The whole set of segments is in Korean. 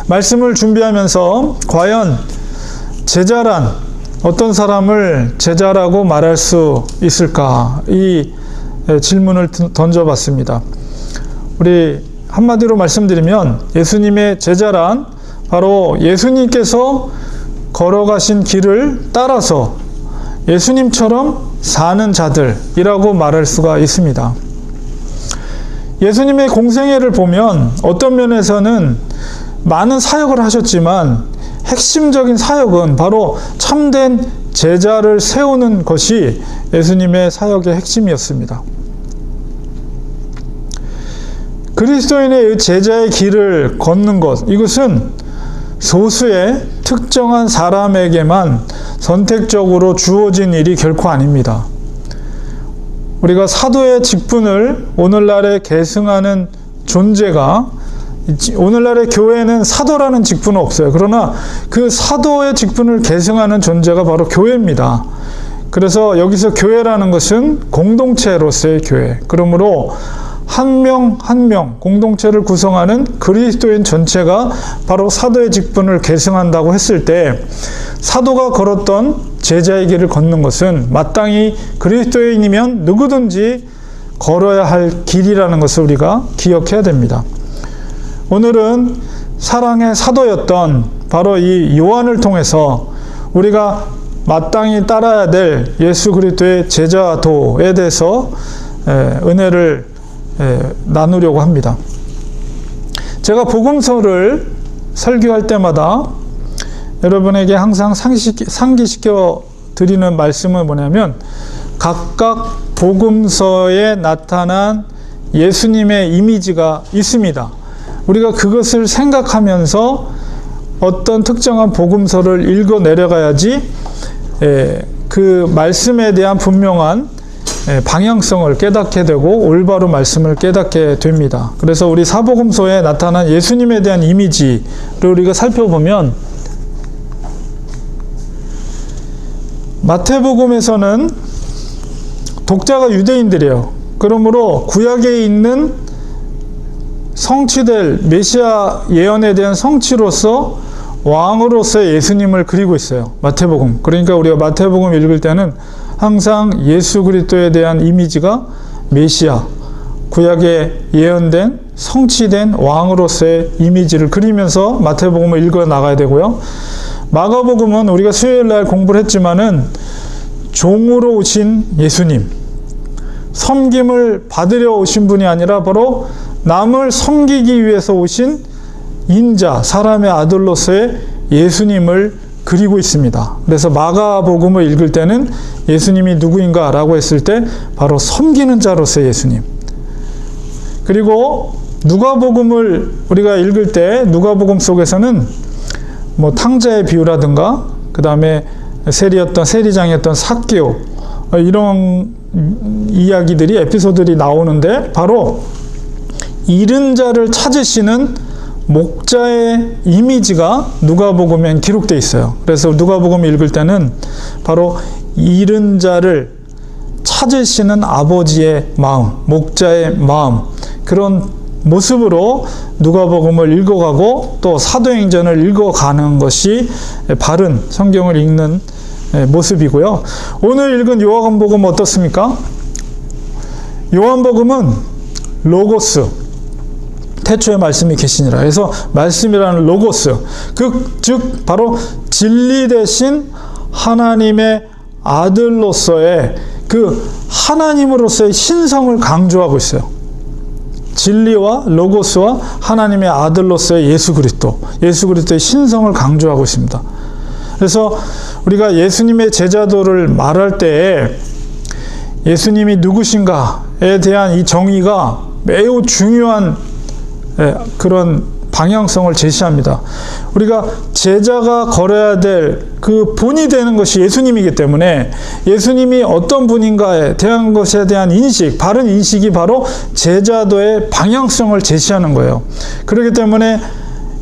말씀을 준비하면서 과연 제자란 어떤 사람을 제자라고 말할 수 있을까? 이 질문을 던져봤습니다. 우리 한마디로 말씀드리면 예수님의 제자란 바로 예수님께서 걸어가신 길을 따라서 예수님처럼 사는 자들이라고 말할 수가 있습니다. 예수님의 공생애를 보면 어떤 면에서는 많은 사역을 하셨지만 핵심적인 사역은 바로 참된 제자를 세우는 것이 예수님의 사역의 핵심이었습니다. 그리스도인의 제자의 길을 걷는 것, 이것은 소수의 특정한 사람에게만 선택적으로 주어진 일이 결코 아닙니다. 우리가 사도의 직분을 오늘날에 계승하는 존재가, 오늘날의 교회에는 사도라는 직분은 없어요. 그러나 그 사도의 직분을 계승하는 존재가 바로 교회입니다. 그래서 여기서 교회라는 것은 공동체로서의 교회. 그러므로 한 명 한 명 공동체를 구성하는 그리스도인 전체가 바로 사도의 직분을 계승한다고 했을 때, 사도가 걸었던 제자의 길을 걷는 것은 마땅히 그리스도인이면 누구든지 걸어야 할 길이라는 것을 우리가 기억해야 됩니다. 오늘은 사랑의 사도였던 바로 이 요한을 통해서 우리가 마땅히 따라야 될 예수 그리스도의 제자도에 대해서 은혜를 나누려고 합니다. 제가 복음서를 설교할 때마다 여러분에게 항상 상기시켜 드리는 말씀은 뭐냐면, 각각 복음서에 나타난 예수님의 이미지가 있습니다. 우리가 그것을 생각하면서 어떤 특정한 복음서를 읽어 내려가야지 그 말씀에 대한 분명한 방향성을 깨닫게 되고 올바로 말씀을 깨닫게 됩니다. 그래서 우리 사복음서에 나타난 예수님에 대한 이미지를 우리가 살펴보면, 마태복음에서는 독자가 유대인들이에요. 그러므로 구약에 있는 성취될 메시아 예언에 대한 성취로서 왕으로서의 예수님을 그리고 있어요. 마태복음. 그러니까 우리가 마태복음 읽을 때는 항상 예수 그리스도에 대한 이미지가 메시아, 구약에 예언된 성취된 왕으로서의 이미지를 그리면서 마태복음을 읽어 나가야 되고요. 마가복음은 우리가 수요일날 공부를 했지만은 종으로 오신 예수님, 섬김을 받으려 오신 분이 아니라 바로 남을 섬기기 위해서 오신 인자, 사람의 아들로서의 예수님을 그리고 있습니다. 그래서 마가복음을 읽을 때는 예수님이 누구인가 라고 했을 때 바로 섬기는 자로서의 예수님. 그리고 누가복음을 우리가 읽을 때 누가복음 속에서는 뭐 탕자의 비유라든가 그 다음에 세리장이었던 삭개오, 이런 이야기들이, 에피소드들이 나오는데 바로 잃은 자를 찾으시는 목자의 이미지가 누가복음엔 기록되어 있어요. 그래서 누가복음 읽을 때는 바로 잃은 자를 찾으시는 아버지의 마음, 목자의 마음, 그런 모습으로 누가복음을 읽어가고 또 사도행전을 읽어가는 것이 바른 성경을 읽는 모습이고요. 오늘 읽은 요한복음 어떻습니까? 요한복음은 로고스, 태초에 말씀이 계시니라. 그래서 말씀이라는 로고스, 즉 바로 진리 대신 하나님의 아들로서의 그 하나님으로서의 신성을 강조하고 있어요. 진리와 로고스와 하나님의 아들로서의 예수 그리스도의 신성을 강조하고 있습니다. 그래서 우리가 예수님의 제자도를 말할 때 예수님이 누구신가에 대한 이 정의가 매우 중요한 그런 방향성을 제시합니다. 우리가 제자가 걸어야 될 그 본이 되는 것이 예수님이기 때문에 예수님이 어떤 분인가에 대한 것에 대한 인식, 바른 인식이 바로 제자도의 방향성을 제시하는 거예요. 그렇기 때문에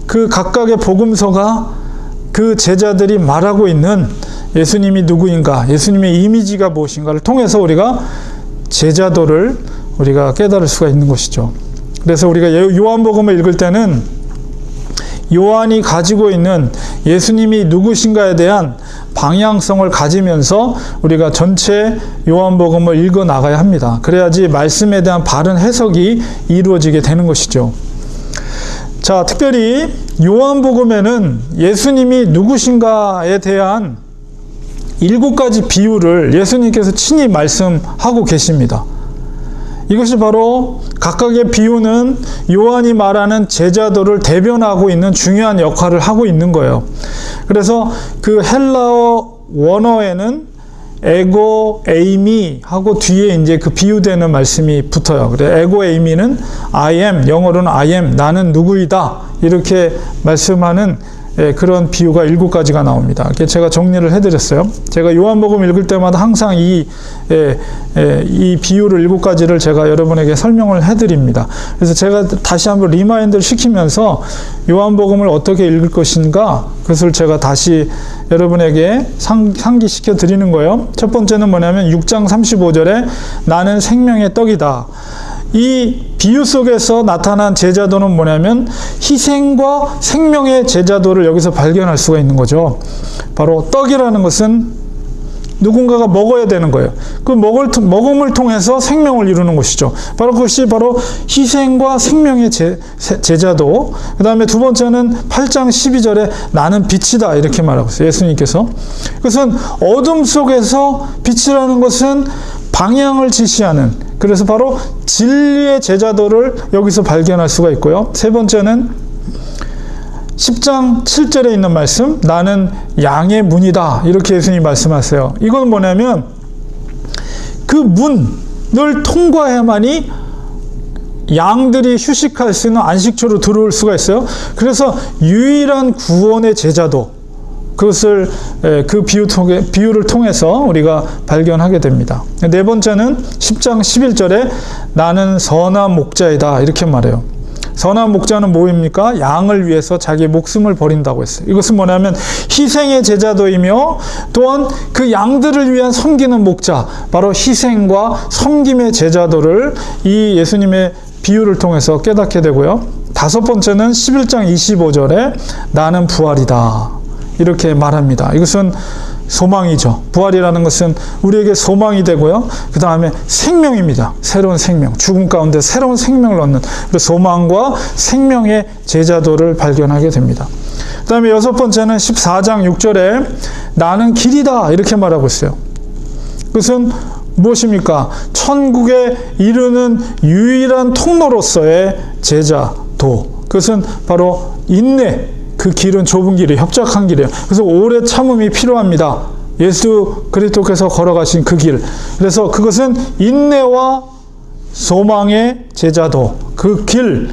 그 각각의 복음서가 그 제자들이 말하고 있는 예수님이 누구인가, 예수님의 이미지가 무엇인가를 통해서 우리가 제자도를 우리가 깨달을 수가 있는 것이죠. 그래서 우리가 요한복음을 읽을 때는 요한이 가지고 있는 예수님이 누구신가에 대한 방향성을 가지면서 우리가 전체 요한복음을 읽어 나가야 합니다. 그래야지 말씀에 대한 바른 해석이 이루어지게 되는 것이죠. 자, 특별히 요한복음에는 예수님이 누구신가에 대한 7가지 비유를 예수님께서 친히 말씀하고 계십니다. 이것이 바로 각각의 비유는 요한이 말하는 제자도를 대변하고 있는 중요한 역할을 하고 있는 거예요. 그래서 그 헬라어 원어에는 에고 에이미 하고 뒤에 이제 그 비유되는 말씀이 붙어요. 그래, 에고 에이미는 I am, 영어로는 I am, 나는 누구이다, 이렇게 말씀하는 그런 비유가 7가지가 나옵니다. 제가 정리를 해드렸어요. 제가 요한복음 읽을 때마다 항상 이 비유를 7가지를 제가 여러분에게 설명을 해드립니다. 그래서 제가 다시 한번 리마인드를 시키면서 요한복음을 어떻게 읽을 것인가, 그것을 제가 다시 여러분에게 상기시켜 드리는 거예요. 첫 번째는 뭐냐면 6장 35절에 나는 생명의 떡이다. 이 비유 속에서 나타난 제자도는 뭐냐면 희생과 생명의 제자도를 여기서 발견할 수가 있는 거죠. 바로 떡이라는 것은 누군가가 먹어야 되는 거예요. 그 먹음을 통해서 생명을 이루는 것이죠. 바로 그것이 바로 희생과 생명의 제자도. 그 다음에 두 번째는 8장 12절에 나는 빛이다, 이렇게 말하고 있어요. 예수님께서. 그것은 어둠 속에서 빛이라는 것은 방향을 지시하는, 그래서 바로 진리의 제자도를 여기서 발견할 수가 있고요. 세 번째는 10장 7절에 있는 말씀, 나는 양의 문이다, 이렇게 예수님이 말씀하세요. 이건 뭐냐면 그 문을 통과해야만이 양들이 휴식할 수 있는 안식처로 들어올 수가 있어요. 그래서 유일한 구원의 제자도, 그것을 그 비유를 통해서 우리가 발견하게 됩니다. 네 번째는 10장 11절에 나는 선한 목자이다, 이렇게 말해요. 선한 목자는 뭐입니까? 양을 위해서 자기 목숨을 버린다고 했어요. 이것은 뭐냐면 희생의 제자도이며 또한 그 양들을 위한 섬기는 목자, 바로 희생과 섬김의 제자도를 이 예수님의 비유를 통해서 깨닫게 되고요. 다섯 번째는 11장 25절에 나는 부활이다, 이렇게 말합니다. 이것은 소망이죠. 부활이라는 것은 우리에게 소망이 되고요. 그 다음에 생명입니다. 새로운 생명, 죽음 가운데 새로운 생명을 얻는 그 소망과 생명의 제자도를 발견하게 됩니다. 그 다음에 여섯 번째는 14장 6절에 나는 길이다, 이렇게 말하고 있어요. 그것은 무엇입니까? 천국에 이르는 유일한 통로로서의 제자도. 그것은 바로 인내, 그 길은 좁은 길이에요. 협착한 길이에요. 그래서 오래 참음이 필요합니다. 예수 그리스도께서 걸어가신 그 길. 그래서 그것은 인내와 소망의 제자도. 그 길,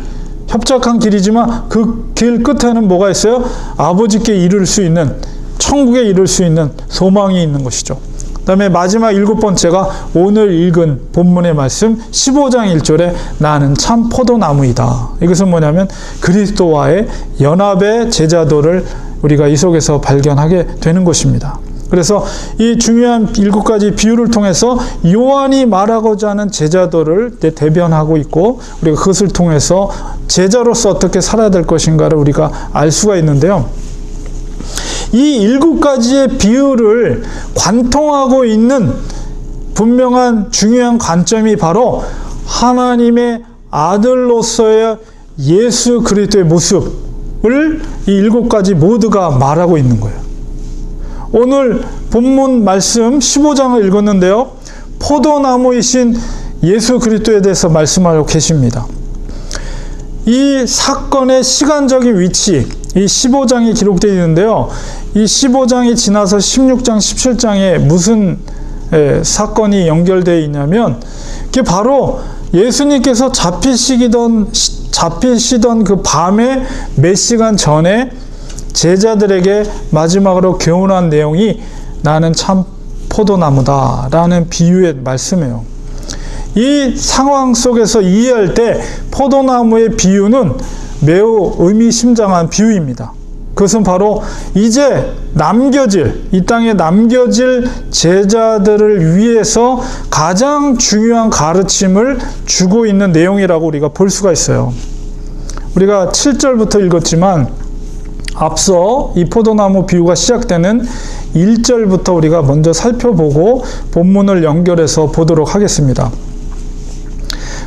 협착한 길이지만 그 길 끝에는 뭐가 있어요? 아버지께 이룰 수 있는, 천국에 이룰 수 있는 소망이 있는 것이죠. 그 다음에 마지막 7번째가 오늘 읽은 본문의 말씀 15장 1절에 나는 참 포도나무이다. 이것은 뭐냐면 그리스도와의 연합의 제자도를 우리가 이 속에서 발견하게 되는 것입니다. 그래서 이 중요한 7가지 비유를 통해서 요한이 말하고자 하는 제자도를 대변하고 있고, 우리가 그것을 통해서 제자로서 어떻게 살아야 될 것인가를 우리가 알 수가 있는데요. 이 7가지의 비유를 관통하고 있는 분명한 중요한 관점이 바로 하나님의 아들로서의 예수 그리스도의 모습을 이 7가지 모두가 말하고 있는 거예요. 오늘 본문 말씀 15장을 읽었는데요. 포도나무이신 예수 그리스도에 대해서 말씀하고 계십니다. 이 사건의 시간적인 위치, 이 15장이 기록되어 있는데요. 이 15장이 지나서 16장, 17장에 무슨 사건이 연결되어 있냐면, 그게 바로 예수님께서 잡히시던 그 밤에 몇 시간 전에 제자들에게 마지막으로 교훈한 내용이 나는 참 포도나무다 라는 비유의 말씀이에요. 이 상황 속에서 이해할 때 포도나무의 비유는 매우 의미심장한 비유입니다. 그것은 바로 이제 이 땅에 남겨질 제자들을 위해서 가장 중요한 가르침을 주고 있는 내용이라고 우리가 볼 수가 있어요. 우리가 7절부터 읽었지만 앞서 이 포도나무 비유가 시작되는 1절부터 우리가 먼저 살펴보고 본문을 연결해서 보도록 하겠습니다.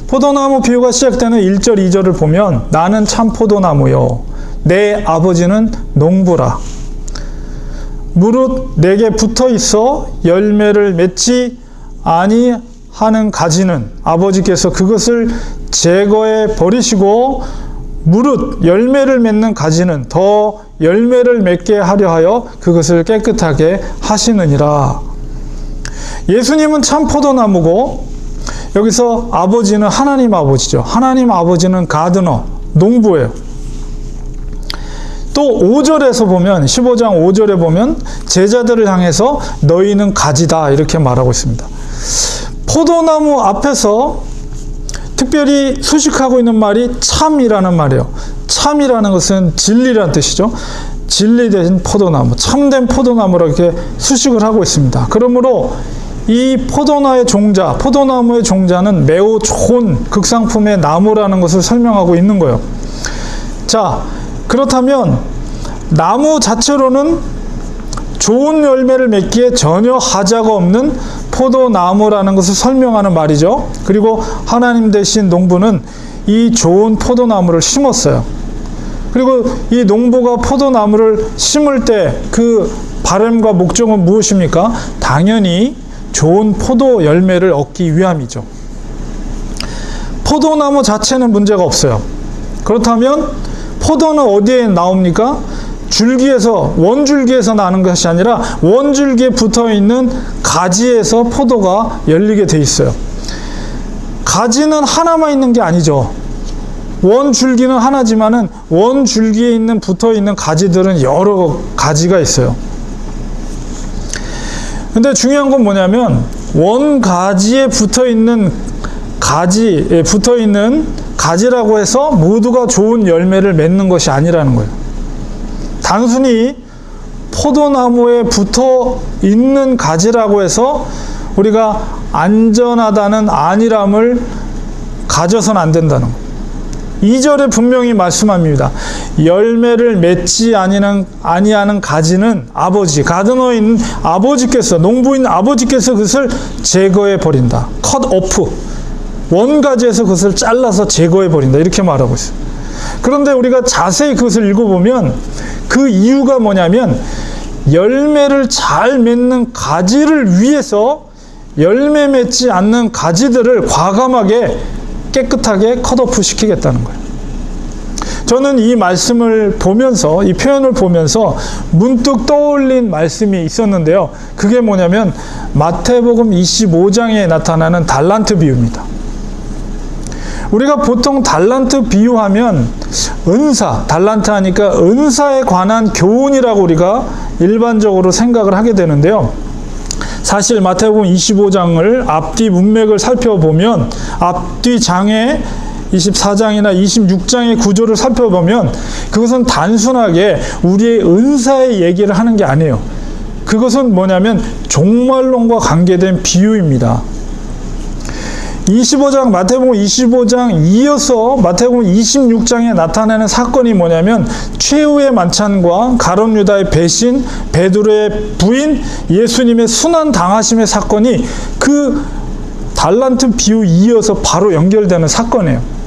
포도나무 비유가 시작되는 1절, 2절을 보면 나는 참 포도나무요 내 아버지는 농부라. 무릇 내게 붙어 있어 열매를 맺지 아니하는 가지는 아버지께서 그것을 제거해 버리시고 무릇 열매를 맺는 가지는 더 열매를 맺게 하려 하여 그것을 깨끗하게 하시느니라. 예수님은 참 포도나무고 여기서 아버지는 하나님 아버지죠. 하나님 아버지는 가드너, 농부예요. 또 5절에서 보면 15장 5절에 보면 제자들을 향해서 너희는 가지다 이렇게 말하고 있습니다. 포도나무 앞에서 특별히 수식하고 있는 말이 참이라는 말이에요. 참이라는 것은 진리라는 뜻이죠. 진리된 포도나무, 참된 포도나무로 이렇게 수식을 하고 있습니다. 그러므로 이 포도나무의 종자는 매우 좋은 극상품의 나무라는 것을 설명하고 있는 거예요. 자, 그렇다면 나무 자체로는 좋은 열매를 맺기에 전혀 하자가 없는 포도나무라는 것을 설명하는 말이죠. 그리고 하나님 대신 농부는 이 좋은 포도나무를 심었어요. 그리고 이 농부가 포도나무를 심을 때 그 바람과 목적은 무엇입니까? 당연히 좋은 포도 열매를 얻기 위함이죠. 포도나무 자체는 문제가 없어요. 그렇다면 포도는 어디에 나옵니까? 원줄기에서 나는 것이 아니라 원줄기에 붙어 있는 가지에서 포도가 열리게 돼 있어요. 가지는 하나만 있는 게 아니죠. 원줄기는 하나지만은 원줄기에 붙어 있는 가지들은 여러 가지가 있어요. 근데 중요한 건 뭐냐면 원가지에 붙어 있는 가지라고 해서 모두가 좋은 열매를 맺는 것이 아니라는 거예요. 단순히 포도나무에 붙어 있는 가지라고 해서 우리가 안전하다는 안일함을 가져서는 안 된다는 거예요. 2절에 분명히 말씀합니다. 열매를 맺지 아니하는 가지는 가드너인 아버지께서, 농부인 아버지께서 그것을 제거해 버린다. 컷 오프. 원가지에서 그것을 잘라서 제거해 버린다. 이렇게 말하고 있어요. 그런데 우리가 자세히 그것을 읽어보면 그 이유가 뭐냐면 열매를 잘 맺는 가지를 위해서 열매 맺지 않는 가지들을 과감하게 깨끗하게 컷오프 시키겠다는 거예요. 저는 이 말씀을 보면서, 이 표현을 보면서 문득 떠올린 말씀이 있었는데요. 그게 뭐냐면 마태복음 25장에 나타나는 달란트 비유입니다. 우리가 보통 달란트 비유하면 달란트 하니까 은사에 관한 교훈이라고 우리가 일반적으로 생각을 하게 되는데요. 사실 마태복음 25장을 앞뒤 문맥을 살펴보면 앞뒤 장의 24장이나 26장의 구조를 살펴보면 그것은 단순하게 우리의 은사의 얘기를 하는 게 아니에요. 그것은 뭐냐면 종말론과 관계된 비유입니다. 마태복음 25장 이어서 마태복음 26장에 나타나는 사건이 뭐냐면 최후의 만찬과 가룟 유다의 배신, 베드로의 부인, 예수님의 순환 당하심의 사건이 그 달란트 비유 이어서 바로 연결되는 사건이에요.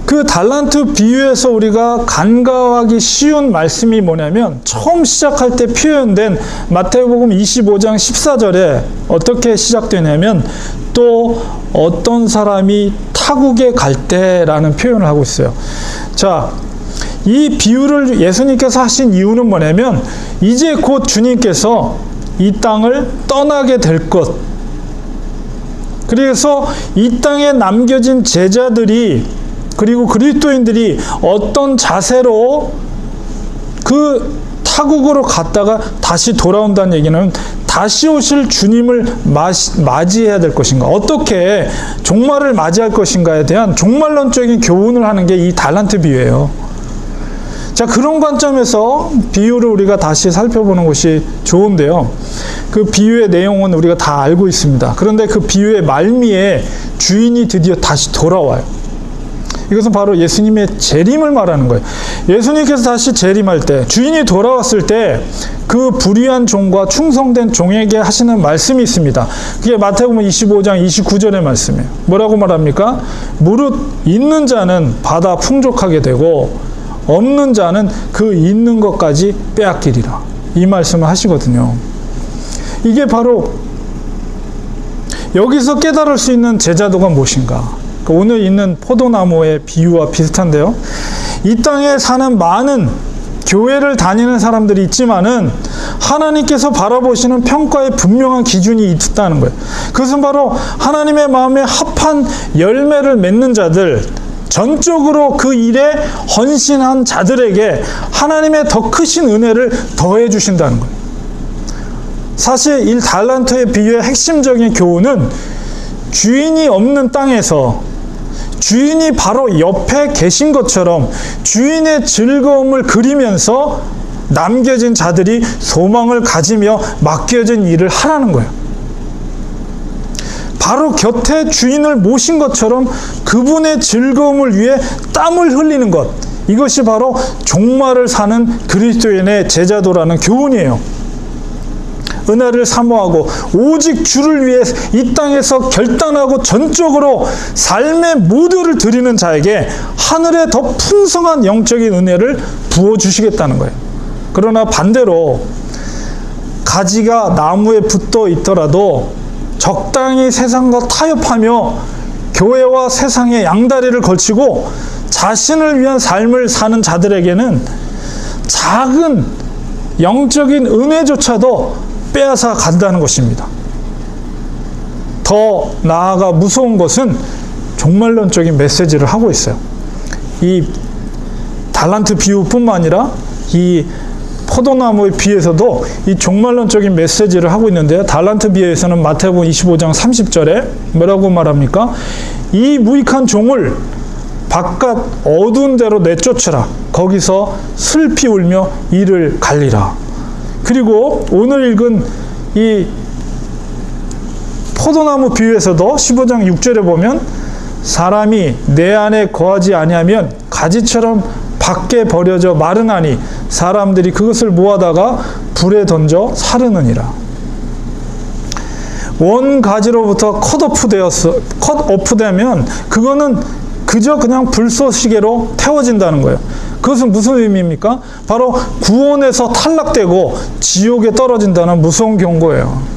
그 달란트 비유에서 우리가 간과하기 쉬운 말씀이 뭐냐면 처음 시작할 때 표현된 마태복음 25장 14절에 어떻게 시작되냐면 또 어떤 사람이 타국에 갈 때라는 표현을 하고 있어요. 자, 이 비유를 예수님께서 하신 이유는 뭐냐면 이제 곧 주님께서 이 땅을 떠나게 될 것, 그래서 이 땅에 남겨진 제자들이 그리고 그리스도인들이 어떤 자세로 그 타국으로 갔다가 다시 돌아온다는 얘기는 다시 오실 주님을 맞이해야 될 것인가, 어떻게 종말을 맞이할 것인가에 대한 종말론적인 교훈을 하는 게 이 달란트 비유예요. 자, 그런 관점에서 비유를 우리가 다시 살펴보는 것이 좋은데요. 그 비유의 내용은 우리가 다 알고 있습니다. 그런데 그 비유의 말미에 주인이 드디어 다시 돌아와요. 이것은 바로 예수님의 재림을 말하는 거예요. 예수님께서 다시 재림할 때, 주인이 돌아왔을 때 그 불의한 종과 충성된 종에게 하시는 말씀이 있습니다. 그게 마태복음 25장 29절의 말씀이에요. 뭐라고 말합니까? 무릇 있는 자는 받아 풍족하게 되고 없는 자는 그 있는 것까지 빼앗기리라. 이 말씀을 하시거든요. 이게 바로 여기서 깨달을 수 있는 제자도가 무엇인가? 오늘 있는 포도나무의 비유와 비슷한데요. 이 땅에 사는 많은 교회를 다니는 사람들이 있지만은 하나님께서 바라보시는 평가에 분명한 기준이 있다는 거예요. 그것은 바로 하나님의 마음에 합한 열매를 맺는 자들, 전적으로 그 일에 헌신한 자들에게 하나님의 더 크신 은혜를 더해 주신다는 거예요. 사실 이 달란트의 비유의 핵심적인 교훈은 주인이 없는 땅에서 주인이 바로 옆에 계신 것처럼 주인의 즐거움을 그리면서 남겨진 자들이 소망을 가지며 맡겨진 일을 하라는 거예요. 바로 곁에 주인을 모신 것처럼 그분의 즐거움을 위해 땀을 흘리는 것, 이것이 바로 종말을 사는 그리스도인의 제자도라는 교훈이에요. 은혜를 사모하고 오직 주를 위해 이 땅에서 결단하고 전적으로 삶의 모두를 드리는 자에게 하늘의 더 풍성한 영적인 은혜를 부어주시겠다는 거예요. 그러나 반대로 가지가 나무에 붙어 있더라도 적당히 세상과 타협하며 교회와 세상의 양다리를 걸치고 자신을 위한 삶을 사는 자들에게는 작은 영적인 은혜조차도 빼앗아 간다는 것입니다. 더 나아가 무서운 것은 종말론적인 메시지를 하고 있어요. 이 달란트 비유뿐만 아니라 이 포도나무의 비유에서도 이 종말론적인 메시지를 하고 있는데요. 달란트 비유에서는 마태복음 25장 30절에 뭐라고 말합니까? 이 무익한 종을 바깥 어두운 데로 내쫓으라. 거기서 슬피 울며 이를 갈리라. 그리고 오늘 읽은 이 포도나무 비유에서도 15장 6절에 보면 사람이 내 안에 거하지 아니하면 가지처럼 밖에 버려져 마르나니 사람들이 그것을 모아다가 불에 던져 사르느니라. 원 가지로부터 컷오프되면 그거는 그저 그냥 불쏘시개로 태워진다는 거예요. 그것은 무슨 의미입니까? 바로 구원에서 탈락되고 지옥에 떨어진다는 무서운 경고예요.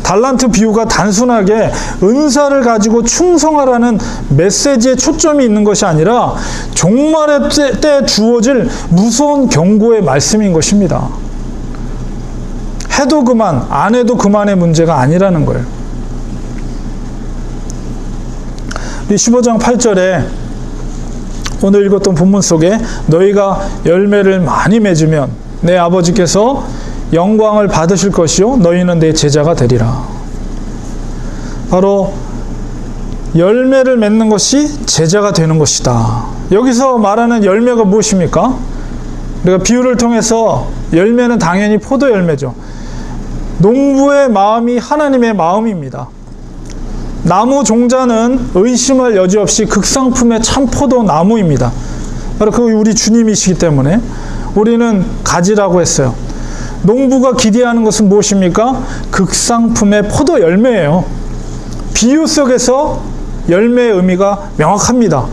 달란트 비유가 단순하게 은사를 가지고 충성하라는 메시지에 초점이 있는 것이 아니라 종말의 때 주어질 무서운 경고의 말씀인 것입니다. 해도 그만, 안 해도 그만의 문제가 아니라는 거예요. 15장 8절에 오늘 읽었던 본문 속에 너희가 열매를 많이 맺으면 내 아버지께서 영광을 받으실 것이요 너희는 내 제자가 되리라. 바로 열매를 맺는 것이 제자가 되는 것이다. 여기서 말하는 열매가 무엇입니까? 우리가 비유를 통해서 열매는 당연히 포도 열매죠. 농부의 마음이 하나님의 마음입니다. 나무 종자는 의심할 여지 없이 극상품의 참포도 나무입니다. 바로 그 우리 주님이시기 때문에 우리는 가지라고 했어요. 농부가 기대하는 것은 무엇입니까? 극상품의 포도 열매예요. 비유 속에서 열매의 의미가 명확합니다.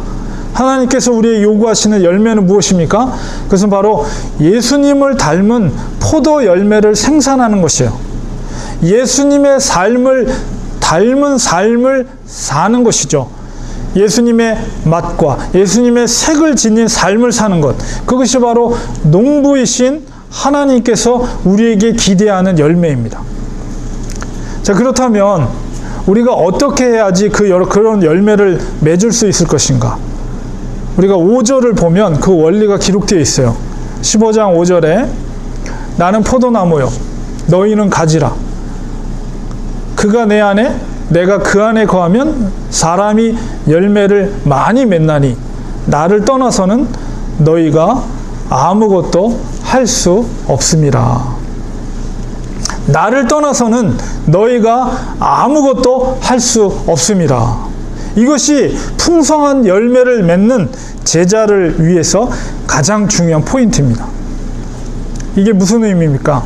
하나님께서 우리의 요구하시는 열매는 무엇입니까? 그것은 바로 예수님을 닮은 포도 열매를 생산하는 것이에요. 예수님의 삶을 닮은 삶을 사는 것이죠. 예수님의 맛과 예수님의 색을 지닌 삶을 사는 것, 그것이 바로 농부이신 하나님께서 우리에게 기대하는 열매입니다. 자, 그렇다면 우리가 어떻게 해야지 그런 열매를 맺을 수 있을 것인가? 우리가 5절을 보면 그 원리가 기록되어 있어요. 15장 5절에 나는 포도나무요 너희는 가지라. 그가 내 안에 내가 그 안에 거하면 사람이 열매를 많이 맺나니 나를 떠나서는 너희가 아무것도 할 수 없음이라. 나를 떠나서는 너희가 아무것도 할 수 없음이라. 이것이 풍성한 열매를 맺는 제자를 위해서 가장 중요한 포인트입니다. 이게 무슨 의미입니까?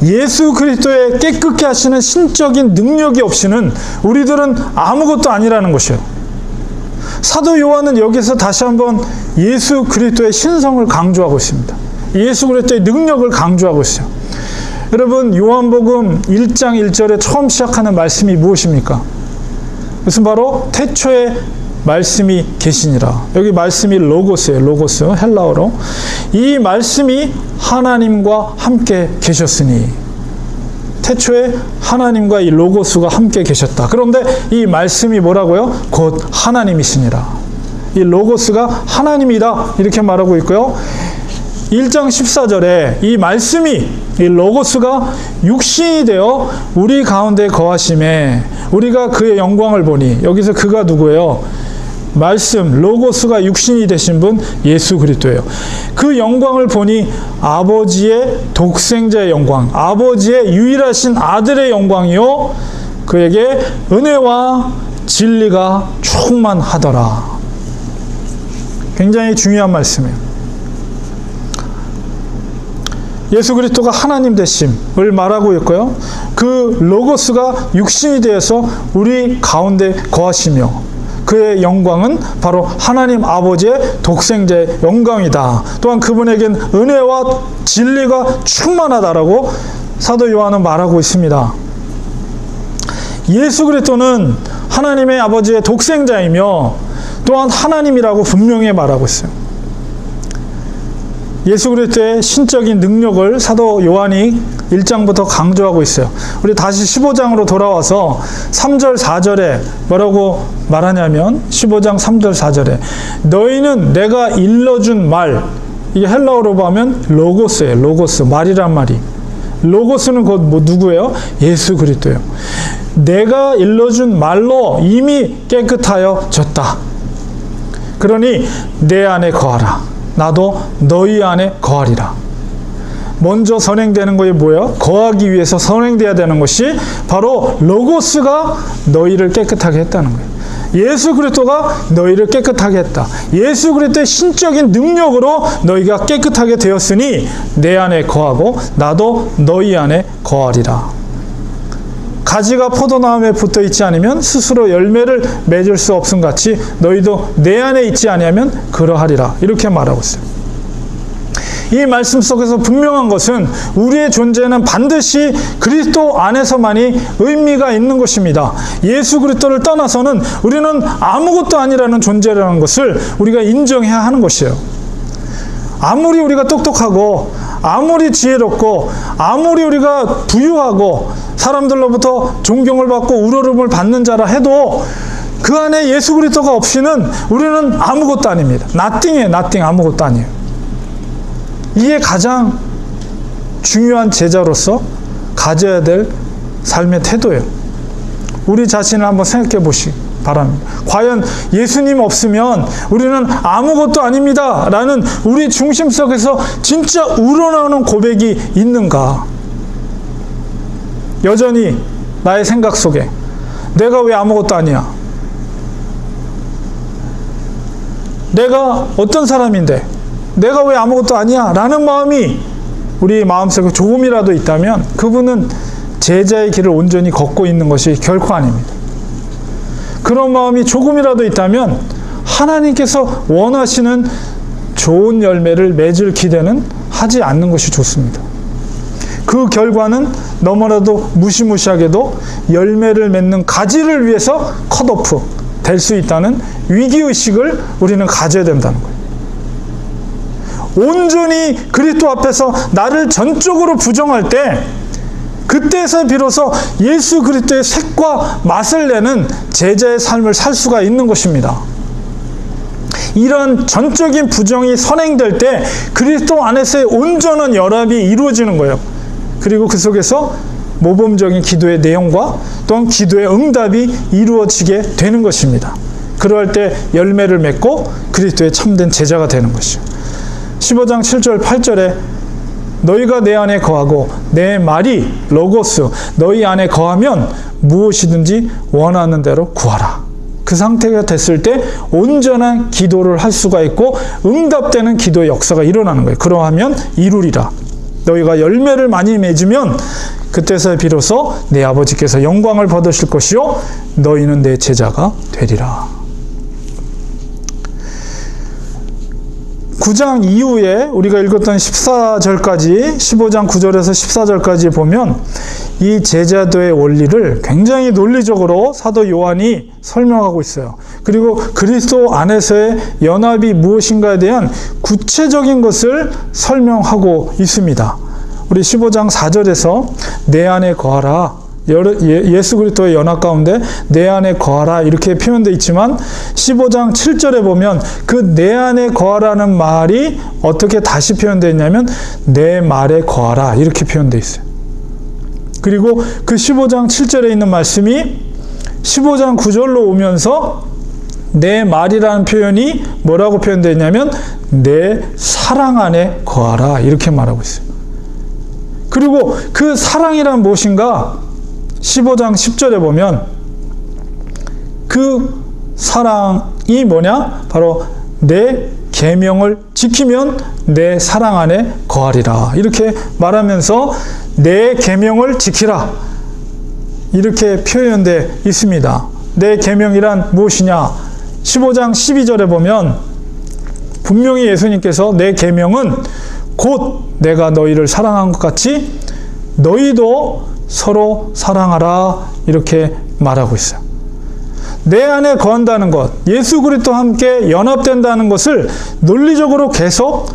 예수 그리스도의 깨끗게 하시는 신적인 능력이 없이는 우리들은 아무것도 아니라는 것이에요. 사도 요한은 여기서 다시 한번 예수 그리스도의 신성을 강조하고 있습니다. 예수 그리스도의 능력을 강조하고 있어요. 여러분, 요한복음 1장 1절에 처음 시작하는 말씀이 무엇입니까? 그것은 바로 태초에 말씀이 계시니라. 여기 말씀이 로고스예요. 로고스, 헬라어로. 이 말씀이 하나님과 함께 계셨으니, 태초에 하나님과 이 로고스가 함께 계셨다. 그런데 이 말씀이 뭐라고요? 곧 하나님이시니라. 이 로고스가 하나님이다, 이렇게 말하고 있고요. 1장 14절에 이 말씀이, 이 로고스가 육신이 되어 우리 가운데 거하심에 우리가 그의 영광을 보니, 여기서 그가 누구예요? 말씀, 로고스가 육신이 되신 분 예수 그리스도예요. 그 영광을 보니 아버지의 독생자의 영광, 아버지의 유일하신 아들의 영광이요, 그에게 은혜와 진리가 충만하더라. 굉장히 중요한 말씀이에요. 예수 그리스도가 하나님 되심을 말하고 있고요. 그 로고스가 육신이 되어서 우리 가운데 거하시며 그의 영광은 바로 하나님 아버지의 독생자의 영광이다. 또한 그분에겐 은혜와 진리가 충만하다라고 사도 요한은 말하고 있습니다. 예수 그리스도는 하나님의 아버지의 독생자이며 또한 하나님이라고 분명히 말하고 있어요. 예수 그리스도의 신적인 능력을 사도 요한이 1장부터 강조하고 있어요. 우리 다시 15장으로 돌아와서 3절 4절에 뭐라고 말하냐면, 15장 3절 4절에 너희는 내가 일러준 말, 이게 헬라어로 보면 로고스예요. 로고스, 말이란 말이. 로고스는 곧 누구예요? 예수 그리스도예요. 내가 일러준 말로 이미 깨끗하여 졌다. 그러니 내 안에 거하라. 나도 너희 안에 거하리라. 먼저 선행되는 것이 뭐예요? 거하기 위해서 선행돼야 되는 것이 바로 로고스가 너희를 깨끗하게 했다는 거예요. 예수 그리스도가 너희를 깨끗하게 했다. 예수 그리스도의 신적인 능력으로 너희가 깨끗하게 되었으니 내 안에 거하고 나도 너희 안에 거하리라. 가지가 포도나무에 붙어 있지 않으면 스스로 열매를 맺을 수 없음 같이 너희도 내 안에 있지 아니하면 그러하리라. 이렇게 말하고 있어요. 이 말씀 속에서 분명한 것은 우리의 존재는 반드시 그리스도 안에서만이 의미가 있는 것입니다. 예수 그리스도를 떠나서는 우리는 아무것도 아니라는 존재라는 것을 우리가 인정해야 하는 것이에요. 아무리 우리가 똑똑하고 아무리 지혜롭고 아무리 우리가 부유하고 사람들로부터 존경을 받고 우러름을 받는 자라 해도 그 안에 예수 그리스도가 없이는 우리는 아무것도 아닙니다. nothing이에요. nothing. 아무것도 아니에요. 이게 가장 중요한 제자로서 가져야 될 삶의 태도예요. 우리 자신을 한번 생각해 보시기 바랍니다. 과연 예수님 없으면 우리는 아무것도 아닙니다 라는 우리 중심 속에서 진짜 우러나오는 고백이 있는가? 여전히 나의 생각 속에 내가 왜 아무것도 아니야? 내가 어떤 사람인데 내가 왜 아무것도 아니야? 라는 마음이 우리 마음속에 조금이라도 있다면 그분은 제자의 길을 온전히 걷고 있는 것이 결코 아닙니다. 그런 마음이 조금이라도 있다면 하나님께서 원하시는 좋은 열매를 맺을 기대는 하지 않는 것이 좋습니다. 그 결과는 너무나도 무시무시하게도 열매를 맺는 가지를 위해서 컷오프 될 수 있다는 위기의식을 우리는 가져야 된다는 거예요. 온전히 그리스도 앞에서 나를 전적으로 부정할 때 그때에서 비로소 예수 그리스도의 색과 맛을 내는 제자의 삶을 살 수가 있는 것입니다. 이런 전적인 부정이 선행될 때 그리스도 안에서의 온전한 연합이 이루어지는 거예요. 그리고 그 속에서 모범적인 기도의 내용과 또한 기도의 응답이 이루어지게 되는 것입니다. 그럴 때 열매를 맺고 그리스도의 참된 제자가 되는 것이죠. 15장 7절 8절에 너희가 내 안에 거하고 내 말이 로고스 너희 안에 거하면 무엇이든지 원하는 대로 구하라. 그 상태가 됐을 때 온전한 기도를 할 수가 있고 응답되는 기도의 역사가 일어나는 거예요. 그러하면 이루리라. 너희가 열매를 많이 맺으면 그때서야 비로소 내 아버지께서 영광을 받으실 것이요 너희는 내 제자가 되리라. 9장 이후에 우리가 읽었던 14절까지 15장 9절에서 14절까지 보면 이 제자도의 원리를 굉장히 논리적으로 사도 요한이 설명하고 있어요. 그리고 그리스도 안에서의 연합이 무엇인가에 대한 구체적인 것을 설명하고 있습니다. 우리 15장 4절에서 내 안에 거하라. 예수 그리스도의 연합 가운데 내 안에 거하라 이렇게 표현되어 있지만 15장 7절에 보면 그 내 안에 거하라는 말이 어떻게 다시 표현되어 있냐면 내 말에 거하라 이렇게 표현되어 있어요. 그리고 그 15장 7절에 있는 말씀이 15장 9절로 오면서 내 말이라는 표현이 뭐라고 표현되어 있냐면 내 사랑 안에 거하라 이렇게 말하고 있어요. 그리고 그 사랑이란 무엇인가? 15장 10절에 보면 그 사랑이 뭐냐? 바로 내 계명을 지키면 내 사랑 안에 거하리라. 이렇게 말하면서 내 계명을 지키라. 이렇게 표현되어 있습니다. 내 계명이란 무엇이냐? 15장 12절에 보면 분명히 예수님께서 내 계명은 곧 내가 너희를 사랑한 것 같이 너희도 서로 사랑하라 이렇게 말하고 있어요. 내 안에 거한다는 것, 예수 그리스도와 함께 연합된다는 것을 논리적으로 계속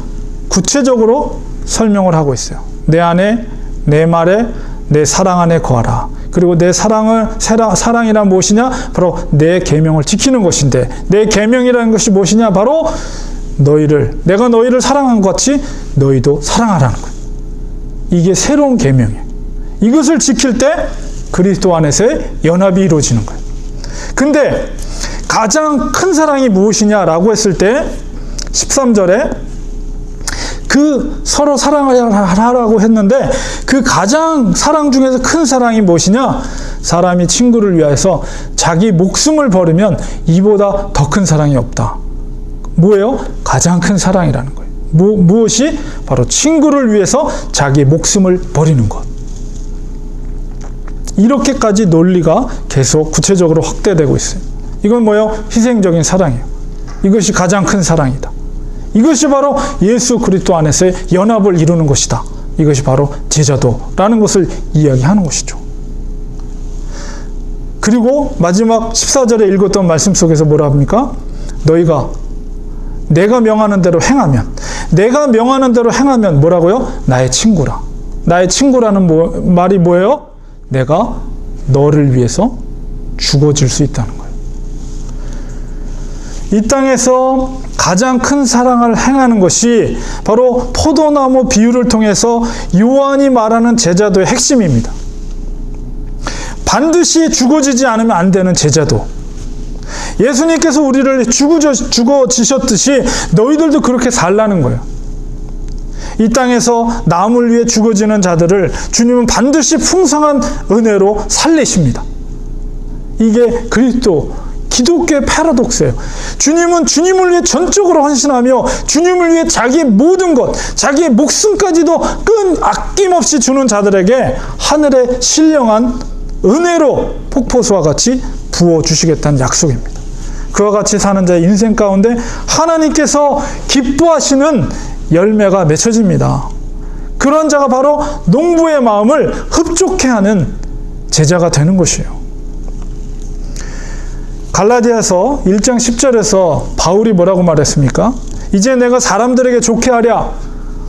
구체적으로 설명을 하고 있어요. 내 안에, 내 말에, 내 사랑 안에 거하라. 그리고 내 사랑이란 무엇이냐? 바로 내 계명을 지키는 것인데 내 계명이라는 것이 무엇이냐? 바로 내가 너희를 사랑한 것 같이 너희도 사랑하라는 거예요. 이게 새로운 계명이에요. 이것을 지킬 때 그리스도 안에서의 연합이 이루어지는 거예요. 근데 가장 큰 사랑이 무엇이냐라고 했을 때 13절에 그 서로 사랑하라고 했는데 그 가장 사랑 중에서 큰 사랑이 무엇이냐? 사람이 친구를 위해서 자기 목숨을 버리면 이보다 더 큰 사랑이 없다. 뭐예요? 가장 큰 사랑이라는 거예요. 무엇이? 바로 친구를 위해서 자기 목숨을 버리는 것. 이렇게까지 논리가 계속 구체적으로 확대되고 있어요. 이건 뭐예요? 희생적인 사랑이에요. 이것이 가장 큰 사랑이다. 이것이 바로 예수 그리스도 안에서의 연합을 이루는 것이다. 이것이 바로 제자도라는 것을 이야기하는 것이죠. 그리고 마지막 14절에 읽었던 말씀 속에서 뭐라 합니까? 너희가 내가 명하는 대로 행하면, 내가 명하는 대로 행하면 뭐라고요? 나의 친구라. 나의 친구라는 말이 뭐예요? 내가 너를 위해서 죽어질 수 있다는 거예요. 이 땅에서 가장 큰 사랑을 행하는 것이 바로 포도나무 비유를 통해서 요한이 말하는 제자도의 핵심입니다. 반드시 죽어지지 않으면 안 되는 제자도. 예수님께서 우리를 죽어지셨듯이 너희들도 그렇게 살라는 거예요. 이 땅에서 남을 위해 죽어지는 자들을 주님은 반드시 풍성한 은혜로 살리십니다. 이게 그리스도, 기독교의 패러독스예요. 주님은 주님을 위해 전적으로 헌신하며 주님을 위해 자기의 모든 것, 자기의 목숨까지도 아낌없이 주는 자들에게 하늘의 신령한 은혜로 폭포수와 같이 부어주시겠다는 약속입니다. 그와 같이 사는 자의 인생 가운데 하나님께서 기뻐하시는 열매가 맺혀집니다. 그런 자가 바로 농부의 마음을 흡족해 하는 제자가 되는 것이에요. 갈라디아서 1장 10절에서 바울이 뭐라고 말했습니까? 이제 내가 사람들에게 좋게 하랴,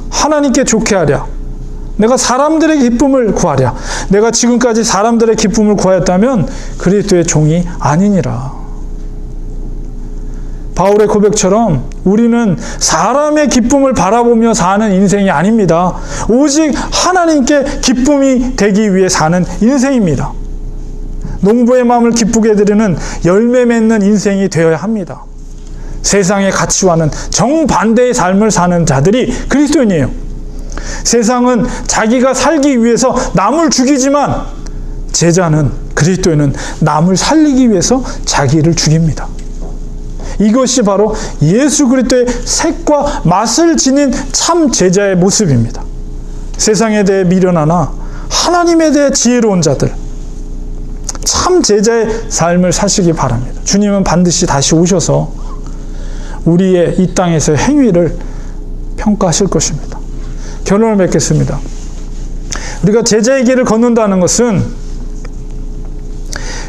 하나님께 좋게 하랴, 내가 사람들의 기쁨을 구하랴. 내가 지금까지 사람들의 기쁨을 구하였다면 그리스도의 종이 아니니라. 바울의 고백처럼 우리는 사람의 기쁨을 바라보며 사는 인생이 아닙니다. 오직 하나님께 기쁨이 되기 위해 사는 인생입니다. 농부의 마음을 기쁘게 해드리는 열매 맺는 인생이 되어야 합니다. 세상의 가치와는 정반대의 삶을 사는 자들이 그리스도인이에요. 세상은 자기가 살기 위해서 남을 죽이지만 제자는 그리스도인은 남을 살리기 위해서 자기를 죽입니다. 이것이 바로 예수 그리스도의 색과 맛을 지닌 참 제자의 모습입니다. 세상에 대해 미련하나 하나님에 대해 지혜로운 자들, 참 제자의 삶을 사시기 바랍니다. 주님은 반드시 다시 오셔서 우리의 이 땅에서의 행위를 평가하실 것입니다. 결론을 맺겠습니다. 우리가 제자의 길을 걷는다는 것은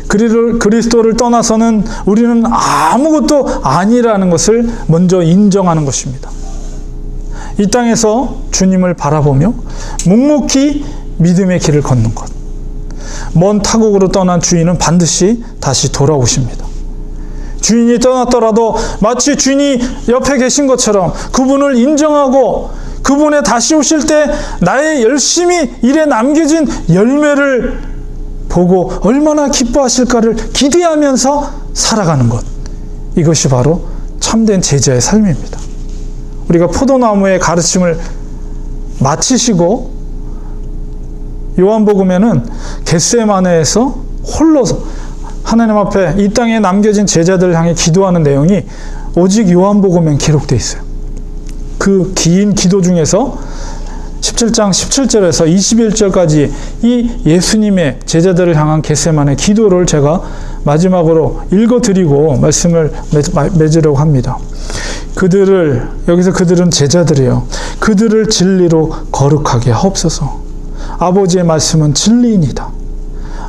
그리스도를 떠나서는 우리는 아무것도 아니라는 것을 먼저 인정하는 것입니다. 이 땅에서 주님을 바라보며 묵묵히 믿음의 길을 걷는 것. 먼 타국으로 떠난 주인은 반드시 다시 돌아오십니다. 주인이 떠났더라도 마치 주인이 옆에 계신 것처럼 그분을 인정하고 그분의 다시 오실 때 나의 열심히 일에 남겨진 열매를 보고 얼마나 기뻐하실까를 기대하면서 살아가는 것. 이것이 바로 참된 제자의 삶입니다. 우리가 포도나무의 가르침을 마치시고 요한복음에는 겟세마네에서 홀로서 하나님 앞에 이 땅에 남겨진 제자들을 향해 기도하는 내용이 오직 요한복음엔 기록되어 있어요. 그 긴 기도 중에서 17장 17절에서 21절까지 이 예수님의 제자들을 향한 겟세마네 기도를 제가 마지막으로 읽어드리고 말씀을 맺으려고 합니다. 여기서 그들은 제자들이요. 그들을 진리로 거룩하게 하옵소서. 아버지의 말씀은 진리이니다.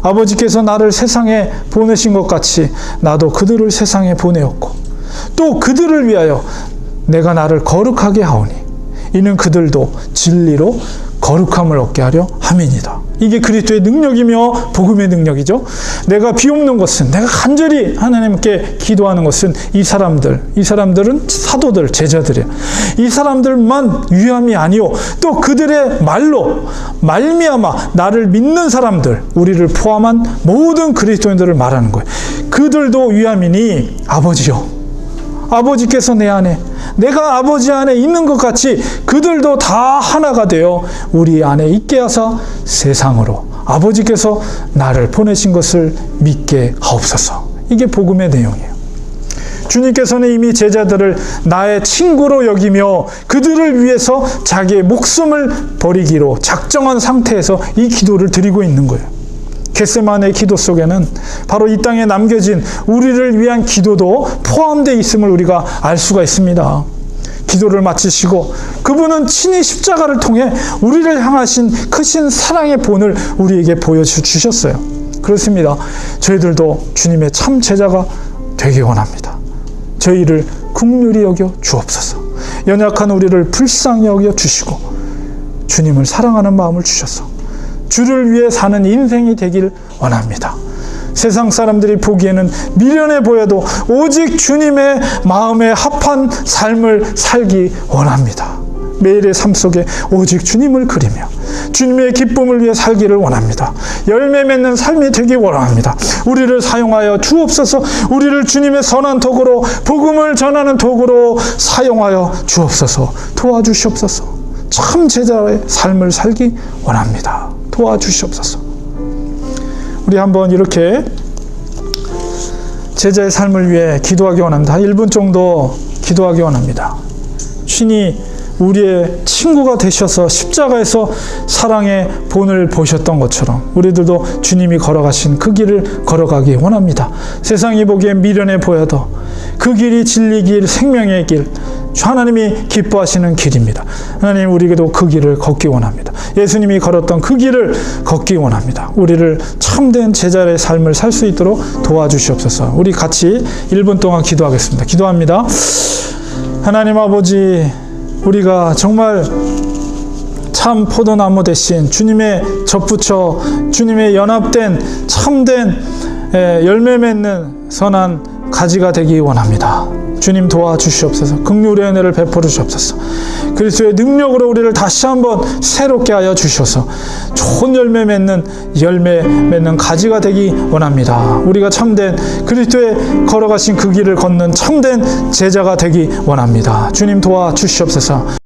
아버지께서 나를 세상에 보내신 것 같이 나도 그들을 세상에 보내었고 또 그들을 위하여 내가 나를 거룩하게 하오니 이는 그들도 진리로 거룩함을 얻게 하려 함이니이다. 이게 그리스도의 능력이며 복음의 능력이죠. 내가 비옵는 것은, 내가 간절히 하나님께 기도하는 것은 이 사람들은 사도들, 제자들이에요. 이 사람들만 위함이 아니오 또 그들의 말미암아 나를 믿는 사람들, 우리를 포함한 모든 그리스도인들을 말하는 거예요. 그들도 위함이니 아버지요, 아버지께서 내 안에, 내가 아버지 안에 있는 것 같이 그들도 다 하나가 되어 우리 안에 있게 하사 세상으로 아버지께서 나를 보내신 것을 믿게 하옵소서. 이게 복음의 내용이에요. 주님께서는 이미 제자들을 나의 친구로 여기며 그들을 위해서 자기의 목숨을 버리기로 작정한 상태에서 이 기도를 드리고 있는 거예요. 겟세마네 기도 속에는 바로 이 땅에 남겨진 우리를 위한 기도도 포함되어 있음을 우리가 알 수가 있습니다. 기도를 마치시고 그분은 친히 십자가를 통해 우리를 향하신 크신 사랑의 본을 우리에게 보여주셨어요. 그렇습니다. 저희들도 주님의 참 제자가 되기 원합니다. 저희를 긍휼히 여겨 주옵소서. 연약한 우리를 불쌍히 여겨 주시고 주님을 사랑하는 마음을 주셔서 주를 위해 사는 인생이 되길 원합니다. 세상 사람들이 보기에는 미련해 보여도 오직 주님의 마음에 합한 삶을 살기 원합니다. 매일의 삶 속에 오직 주님을 그리며 주님의 기쁨을 위해 살기를 원합니다. 열매 맺는 삶이 되기 원합니다. 우리를 사용하여 주옵소서. 우리를 주님의 선한 도구로, 복음을 전하는 도구로 사용하여 주옵소서. 도와주시옵소서. 참 제자의 삶을 살기 원합니다. 도와주시옵소서. 우리 한번 이렇게 제자의 삶을 위해 기도하기 원합니다. 1분 정도 기도하기 원합니다. 신이 우리의 친구가 되셔서 십자가에서 사랑의 본을 보셨던 것처럼 우리들도 주님이 걸어가신 그 길을 걸어가기 원합니다. 세상이 보기엔 미련해 보여도 그 길이 진리 길, 생명의 길, 하나님이 기뻐하시는 길입니다. 하나님, 우리에게도 그 길을 걷기 원합니다. 예수님이 걸었던 그 길을 걷기 원합니다. 우리를 참된 제자의 삶을 살 수 있도록 도와주시옵소서. 우리 같이 1분 동안 기도하겠습니다. 기도합니다. 하나님 아버지, 우리가 정말 참 포도나무 대신 주님의 접붙여 주님의 연합된 참된 열매 맺는 선한 가지가 되기 원합니다. 주님 도와주시옵소서. 긍휼의 은혜를 베풀어 주시옵소서. 그리스도의 능력으로 우리를 다시 한번 새롭게 하여 주셔서 좋은 열매 맺는 가지가 되기 원합니다. 우리가 참된 그리스도의 걸어가신 그 길을 걷는 참된 제자가 되기 원합니다. 주님 도와주시옵소서.